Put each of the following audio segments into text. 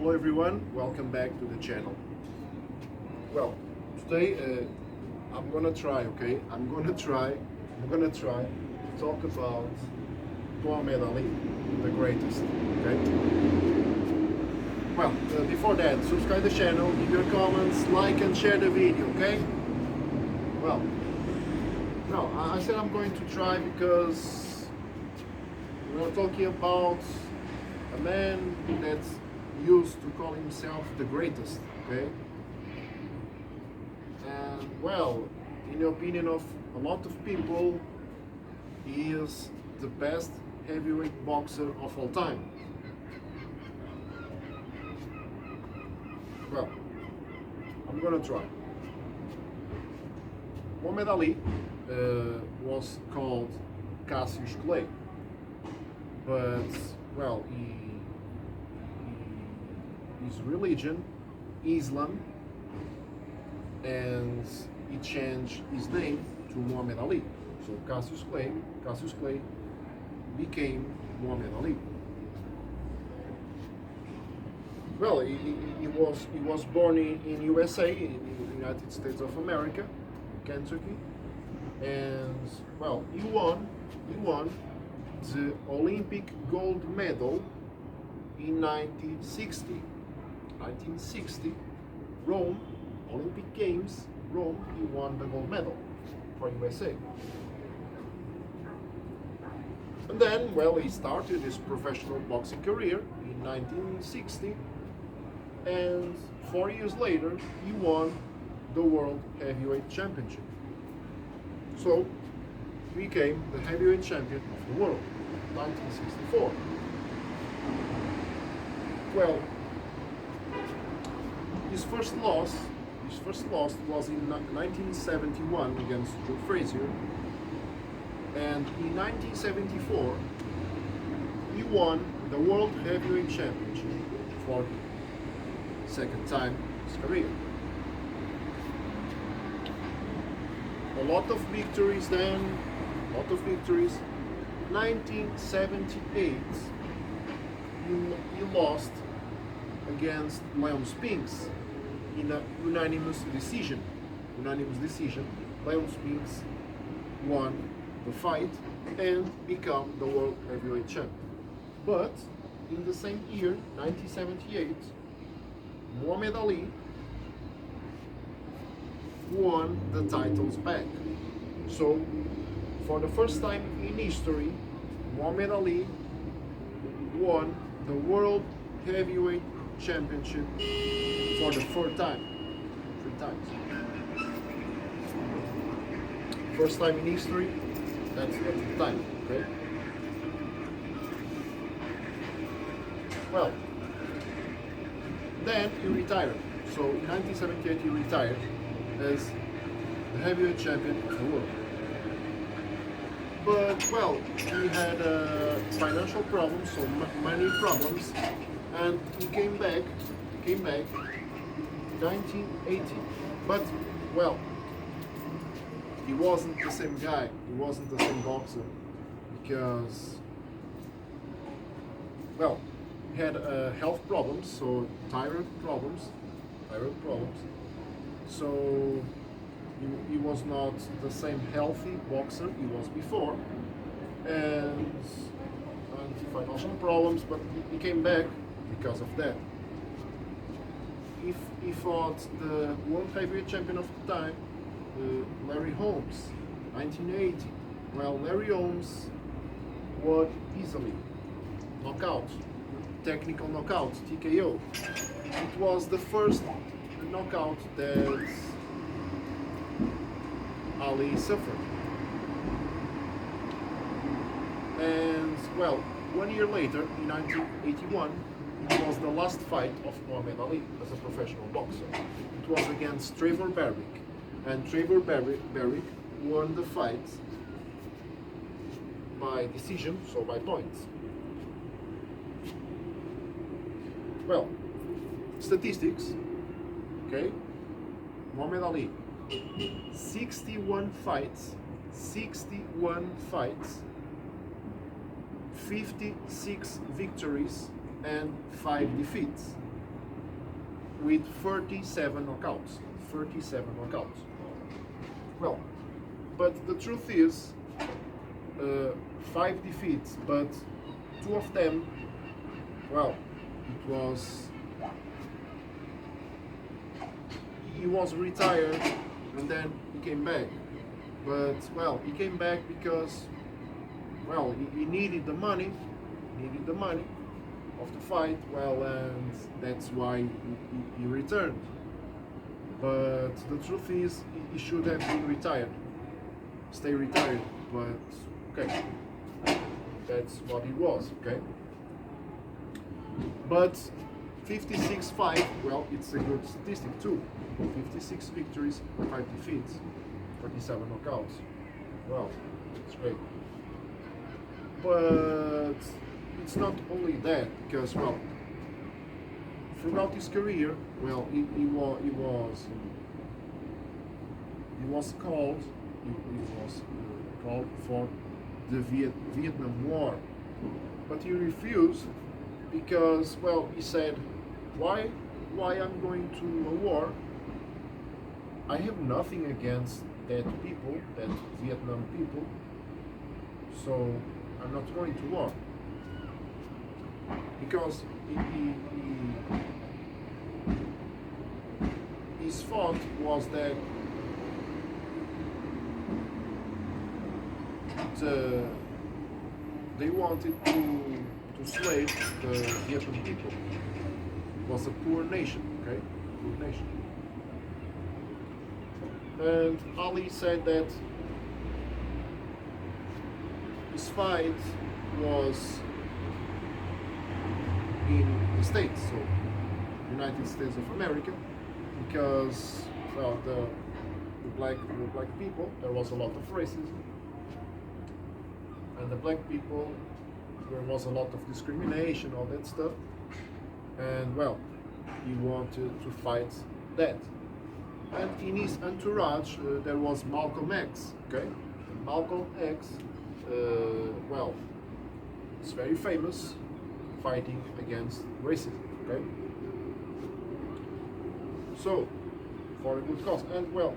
Hello everyone, welcome back to the channel. Well, today I'm gonna try to talk about Muhammad Ali, the greatest. Okay. Well, before that, subscribe the channel, leave your comments, like and share the video. Okay. Well, no, I said I'm going to try because we're talking about a man that's used to call himself the greatest, okay? And well, in the opinion of a lot of people, he is the best heavyweight boxer of all time. Well, I'm gonna try. Muhammad Ali was called Cassius Clay, but well, his religion, Islam, and he changed his name to Muhammad Ali. So Cassius Clay became Muhammad Ali. Well, he was born in USA, in the United States of America, Kentucky, and well, he won the Olympic gold medal in 1960. 1960, Rome, Olympic Games, Rome, he won the gold medal for USA. And then, well, he started his professional boxing career in 1960, and 4 years later, he won the World Heavyweight Championship. So, he became the heavyweight champion of the world, 1964. Well, his first loss was in 1971 against Joe Frazier, and in 1974 he won the World Heavyweight Championship for the second time in his career. A lot of victories then, 1978 he lost against Leon Spinks in a unanimous decision. Leon Spinks won the fight and became the world heavyweight champion. But in the same year, 1978, Muhammad Ali won the titles back. So, for the first time in history, Muhammad Ali won the world heavyweight championship for the third time. 3 times. First time in history, that's the time, okay? Well, then he retired. So in 1978 he retired as the heavyweight champion of the world. But well, he had financial problems, so money problems, and he came back 1980. But well, he wasn't the same guy, he wasn't the same boxer, because well, he had health problems, so thyroid problems, so he was not the same healthy boxer he was before, and financial problems, but he came back because of that. He fought the world heavyweight champion of the time, Larry Holmes, 1980. Well, Larry Holmes won easily, knockout, technical knockout, TKO. It was the first knockout that Ali suffered. And well, 1 year later, in 1981, it was the last fight of Muhammad Ali as a professional boxer. It was against Trevor Berbick, and Trevor Berbick won the fight by decision, so by points. Well, statistics, okay? Muhammad Ali, 61 fights, 56 victories and 5 defeats. with 37 knockouts. 37 knockouts. Well, but the truth is, 5 defeats, but 2 of them, well, it was he was retired and then he came back. But well, he came back because well he needed the money, of the fight. Well, and that's why he returned. But the truth is, he should have been retired, stay retired. But okay, that's what he was. Okay, but 56-5. Well, it's a good statistic too. 56 victories, 5 defeats, 47 knockouts. Well, it's great. But it's not only that, because well, throughout his career, well, he was called for the Vietnam War, but he refused because well, he said, why I'm going to a war? I have nothing against that people, that Vietnam people, so I'm not going to war. Because his thought was that they wanted to slave the Vietnam people. It was a poor nation, okay? Poor nation. And Ali said that his fight was in the States, so United States of America, because well, the black people, there was a lot of racism, and the black people, there was a lot of discrimination, all that stuff, and well, he wanted to fight that. And in his entourage, there was Malcolm X. Okay, Malcolm X. Well, it's very famous, fighting against racism. Okay, so for a good cause. And well,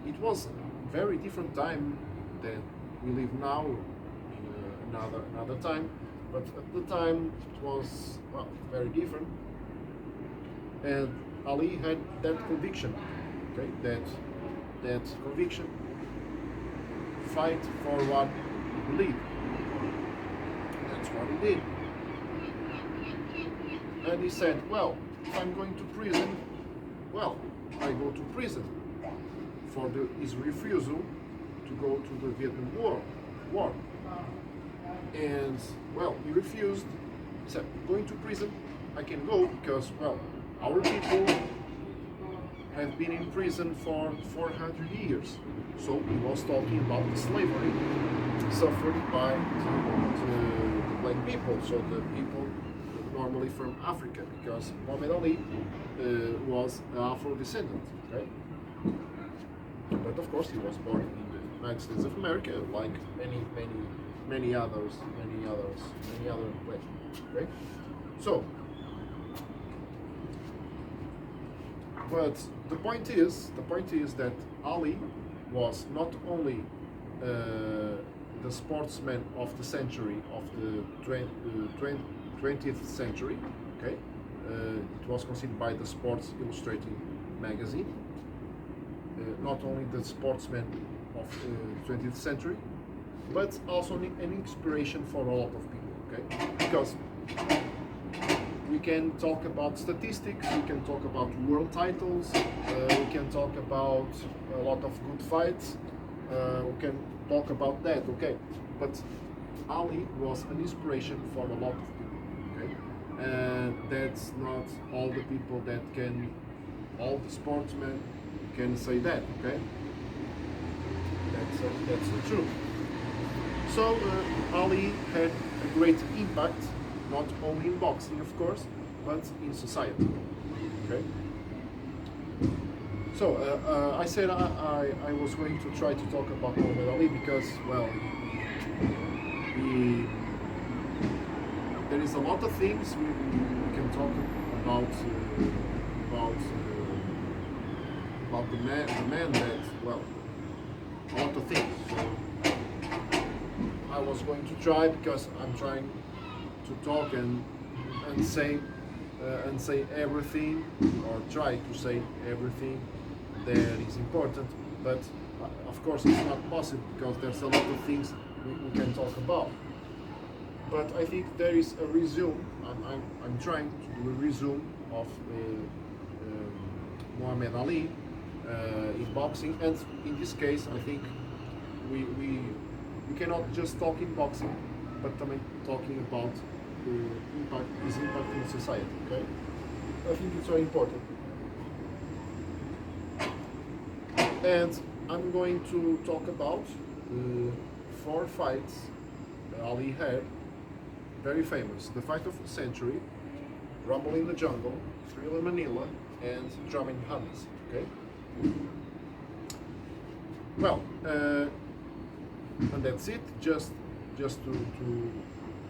it was a very different time than we live now, in another time. But at the time, it was well very different. And Ali had that conviction, okay, that conviction, fight for what he believed. That's what he did. And he said, well, if I'm going to prison, well, I go to prison for his refusal to go to the Vietnam War. And well, he refused. He said, going to prison, I can go because, well, our people have been in prison for 400 years. So he was talking about the slavery suffered by the black people, so the people normally from Africa, because Muhammad Ali was an Afro-descendant, right? But of course he was born in the United States of America, like many others, right? So, but the point is that Ali was not only the sportsman of the century, of the 20th century, okay? It was considered by the Sports Illustrated magazine, not only the sportsman of the 20th century, but also an inspiration for a lot of people, okay? Because we can talk about statistics, we can talk about world titles, we can talk about a lot of good fights, we can talk about that, okay? But Ali was an inspiration for a lot of people, okay? And that's not all the people that can, all the sportsmen can say that, okay? That's the truth. So Ali had a great impact, not only in boxing, of course, but in society. Okay. So I said I was going to try to talk about Muhammad Ali because, well, there is a lot of things we can talk about the man that, well, a lot of things. So I was going to try, because I'm trying to talk and say everything, or try to say everything that is important. But of course, it's not possible, because there's a lot of things we can talk about. But I think there is a resume. I'm trying to do a resume of Muhammad Ali in boxing, and in this case, I think we cannot just talk in boxing, but I mean talking about his impact in society. Okay, I think it's very important, and I'm going to talk about 4 fights Ali had, very famous: the fight of the century, Rumble in the Jungle, Thriller Manila, and Drama in Bahamas. Okay. Well, and that's it. Just to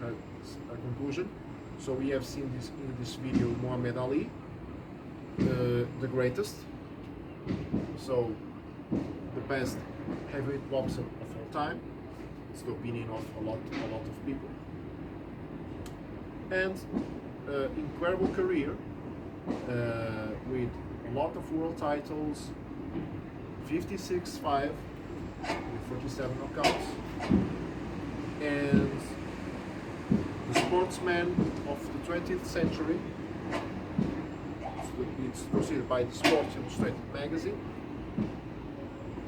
a conclusion. So we have seen this in this video, Muhammad Ali, the greatest. So the best heavyweight boxer of all time. It's the opinion of a lot of people. And incredible career with a lot of world titles, 56-5 with 47 knockouts, and the sportsman of the 20th century. It's considered by the Sports Illustrated magazine,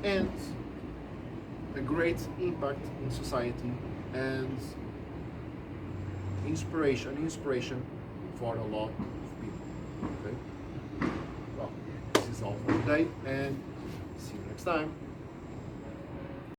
and a great impact in society, and inspiration for a lot of people. Okay. Well, this is all for today, and see you next time.